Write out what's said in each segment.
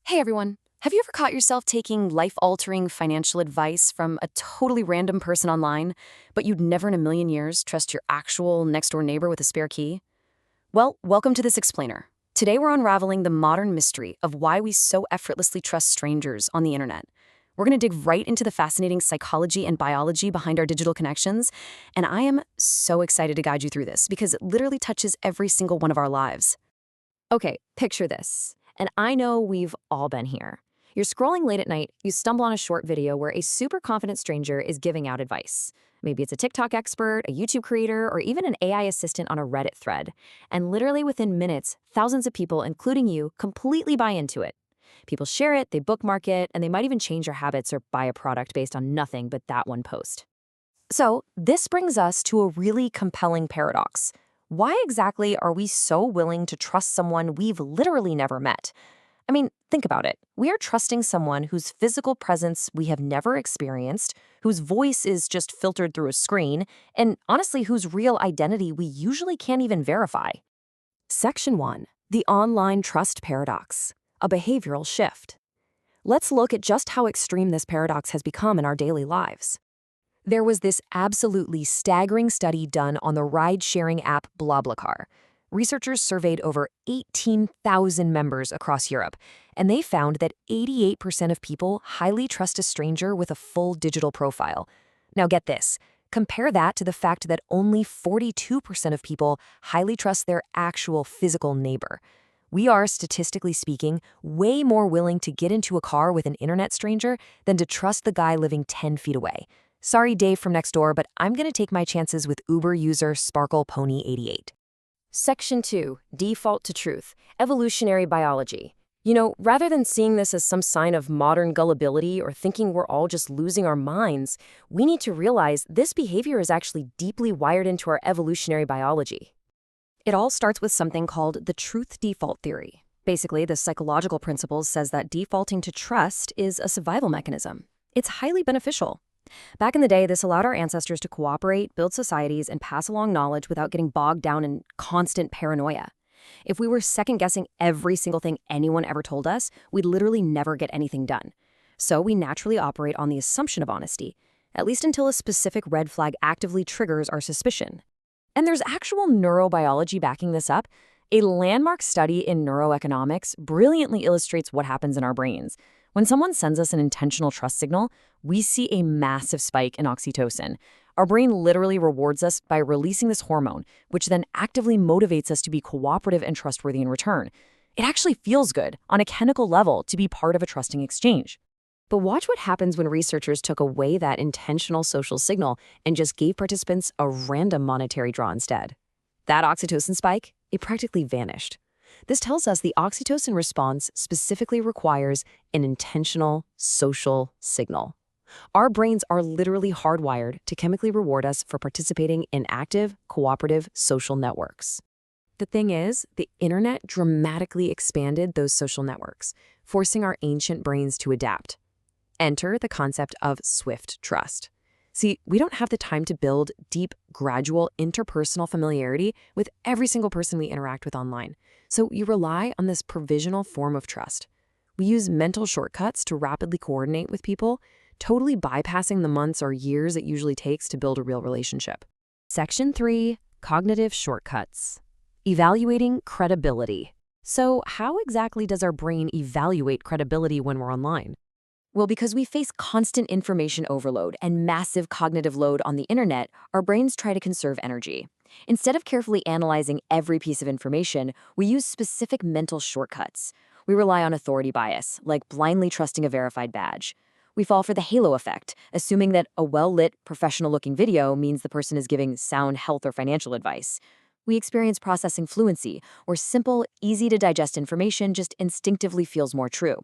Hey everyone, have you ever caught yourself taking life-altering financial advice from a totally random person online, but you'd never in a million years trust your actual next-door neighbor with a spare key? Well, welcome to this explainer. Today we're unraveling the modern mystery of why we so effortlessly trust strangers on the internet. We're going to dig right into the fascinating psychology and biology behind our digital connections, and I am so excited to guide you through this because it literally touches every single one of our lives. Okay, picture this. And I know we've all been here. You're scrolling late at night, you stumble on a short video where a super confident stranger is giving out advice. Maybe it's a TikTok expert, a YouTube creator, or even an AI assistant on a Reddit thread. And literally within minutes, thousands of people, including you, completely buy into it. People share it, they bookmark it, and they might even change their habits or buy a product based on nothing but that one post. So, this brings us to a really compelling paradox. Why exactly are we so willing to trust someone we've literally never met? I mean, think about it. We are trusting someone whose physical presence we have never experienced, whose voice is just filtered through a screen, and honestly, whose real identity we usually can't even verify. Section 1. The Online Trust Paradox, a behavioral shift. Let's look at just how extreme this paradox has become in our daily lives. There was this absolutely staggering study done on the ride-sharing app BlaBlaCar. Researchers surveyed over 18,000 members across Europe, and they found that 88% of people highly trust a stranger with a full digital profile. Now get this, compare that to the fact that only 42% of people highly trust their actual physical neighbor. We are, statistically speaking, way more willing to get into a car with an internet stranger than to trust the guy living 10 feet away. Sorry, Dave from next door, but I'm going to take my chances with Uber user SparklePony88. Section 2. Default to Truth. Evolutionary Biology. Rather than seeing this as some sign of modern gullibility or thinking we're all just losing our minds, we need to realize this behavior is actually deeply wired into our evolutionary biology. It all starts with something called the truth default theory. Basically, the psychological principle says that defaulting to trust is a survival mechanism. It's highly beneficial. Back in the day, this allowed our ancestors to cooperate, build societies, and pass along knowledge without getting bogged down in constant paranoia. If we were second-guessing every single thing anyone ever told us, we'd literally never get anything done. So we naturally operate on the assumption of honesty, at least until a specific red flag actively triggers our suspicion. And there's actual neurobiology backing this up. A landmark study in neuroeconomics brilliantly illustrates what happens in our brains. When someone sends us an intentional trust signal, we see a massive spike in oxytocin. Our brain literally rewards us by releasing this hormone, which then actively motivates us to be cooperative and trustworthy in return. It actually feels good, on a chemical level, to be part of a trusting exchange. But watch what happens when researchers took away that intentional social signal and just gave participants a random monetary draw instead. That oxytocin spike, it practically vanished. This tells us the oxytocin response specifically requires an intentional social signal. Our brains are literally hardwired to chemically reward us for participating in active, cooperative social networks. The thing is, the internet dramatically expanded those social networks, forcing our ancient brains to adapt. Enter the concept of swift trust. See, we don't have the time to build deep, gradual, interpersonal familiarity with every single person we interact with online. So you rely on this provisional form of trust. We use mental shortcuts to rapidly coordinate with people, totally bypassing the months or years it usually takes to build a real relationship. Section 3. Cognitive Shortcuts. Evaluating credibility. So how exactly does our brain evaluate credibility when we're online? Well, because we face constant information overload and massive cognitive load on the internet, our brains try to conserve energy. Instead of carefully analyzing every piece of information, we use specific mental shortcuts. We rely on authority bias, like blindly trusting a verified badge. We fall for the halo effect, assuming that a well-lit, professional-looking video means the person is giving sound health or financial advice. We experience processing fluency, where simple, easy-to-digest information just instinctively feels more true.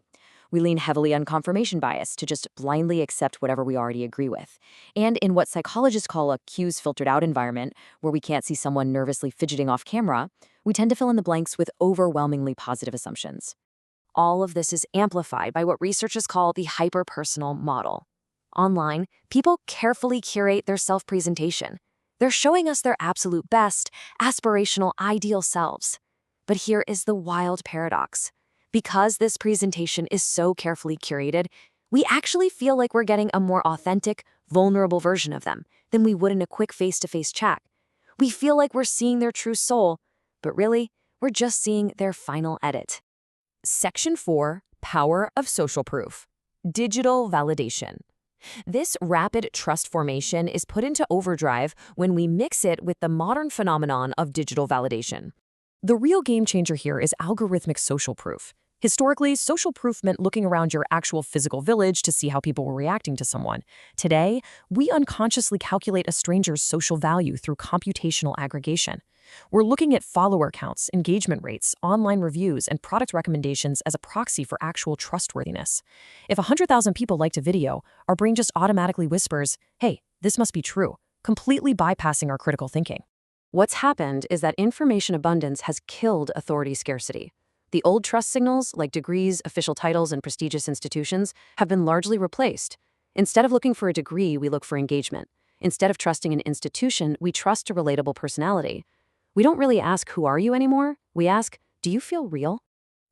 We lean heavily on confirmation bias to just blindly accept whatever we already agree with. And in what psychologists call a cues filtered out environment, where we can't see someone nervously fidgeting off camera, we tend to fill in the blanks with overwhelmingly positive assumptions. All of this is amplified by what researchers call the hyper-personal model. Online, people carefully curate their self-presentation. They're showing us their absolute best, aspirational, ideal selves. But here is the wild paradox. Because this presentation is so carefully curated, we actually feel like we're getting a more authentic, vulnerable version of them than we would in a quick face-to-face chat. We feel like we're seeing their true soul, but really, we're just seeing their final edit. Section 4, Power of Social Proof. Digital validation. This rapid trust formation is put into overdrive when we mix it with the modern phenomenon of digital validation. The real game changer here is algorithmic social proof. Historically, social proof meant looking around your actual physical village to see how people were reacting to someone. Today, we unconsciously calculate a stranger's social value through computational aggregation. We're looking at follower counts, engagement rates, online reviews, and product recommendations as a proxy for actual trustworthiness. If 100,000 people liked a video, our brain just automatically whispers, "Hey, this must be true," completely bypassing our critical thinking. What's happened is that information abundance has killed authority scarcity. The old trust signals, like degrees, official titles, and prestigious institutions, have been largely replaced. Instead of looking for a degree, we look for engagement. Instead of trusting an institution, we trust a relatable personality. We don't really ask, "Who are you?" anymore. We ask, "Do you feel real?"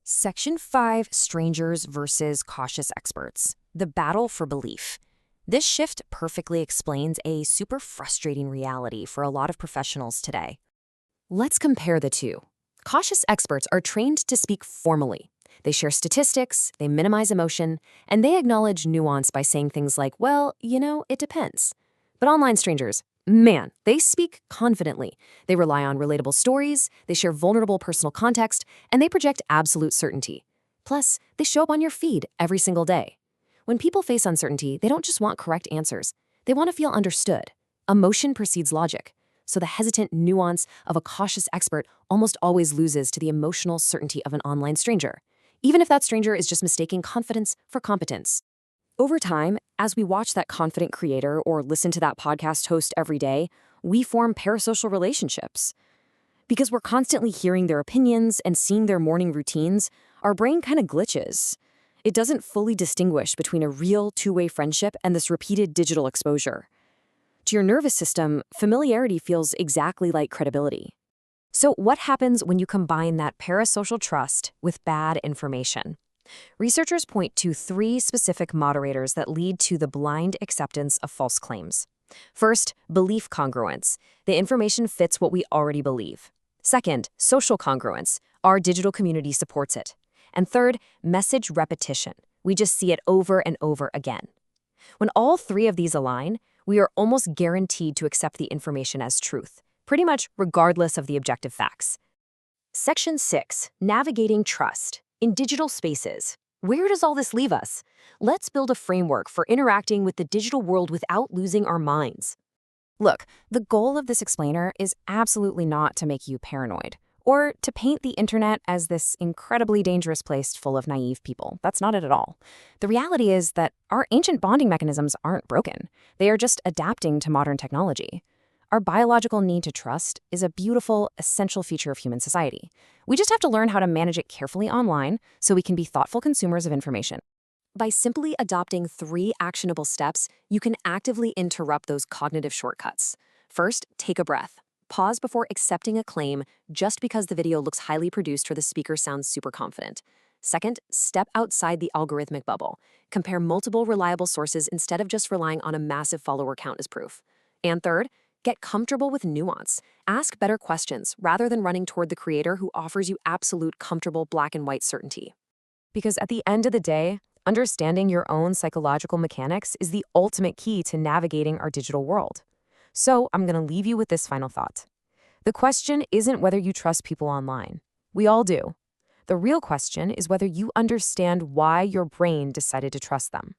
Section 5, Strangers versus Cautious Experts. The battle for belief. This shift perfectly explains a super frustrating reality for a lot of professionals today. Let's compare the two. Cautious experts are trained to speak formally. They share statistics, they minimize emotion, and they acknowledge nuance by saying things like, "Well, it depends." But online strangers, man, they speak confidently. They rely on relatable stories, they share vulnerable personal context, and they project absolute certainty. Plus, they show up on your feed every single day. When people face uncertainty, they don't just want correct answers. They want to feel understood. Emotion precedes logic. So the hesitant nuance of a cautious expert almost always loses to the emotional certainty of an online stranger, even if that stranger is just mistaking confidence for competence. Over time, as we watch that confident creator or listen to that podcast host every day, we form parasocial relationships. Because we're constantly hearing their opinions and seeing their morning routines, our brain kind of glitches. It doesn't fully distinguish between a real two-way friendship and this repeated digital exposure. To your nervous system, familiarity feels exactly like credibility. So what happens when you combine that parasocial trust with bad information? Researchers point to 3 specific moderators that lead to the blind acceptance of false claims. First, belief congruence. The information fits what we already believe. Second, social congruence. Our digital community supports it. And third, message repetition. We just see it over and over again. When all 3 of these align, we are almost guaranteed to accept the information as truth, pretty much regardless of the objective facts. Section 6, Navigating Trust. In digital spaces, where does all this leave us? Let's build a framework for interacting with the digital world without losing our minds. Look, the goal of this explainer is absolutely not to make you paranoid or to paint the internet as this incredibly dangerous place full of naive people. That's not it at all. The reality is that our ancient bonding mechanisms aren't broken. They are just adapting to modern technology. Our biological need to trust is a beautiful, essential feature of human society. We just have to learn how to manage it carefully online so we can be thoughtful consumers of information. By simply adopting 3 actionable steps, you can actively interrupt those cognitive shortcuts. First, take a breath. Pause before accepting a claim just because the video looks highly produced or the speaker sounds super confident. Second, step outside the algorithmic bubble. Compare multiple reliable sources instead of just relying on a massive follower count as proof. And third, get comfortable with nuance. Ask better questions rather than running toward the creator who offers you absolute, comfortable black and white certainty. Because at the end of the day, understanding your own psychological mechanics is the ultimate key to navigating our digital world. So I'm going to leave you with this final thought. The question isn't whether you trust people online. We all do. The real question is whether you understand why your brain decided to trust them.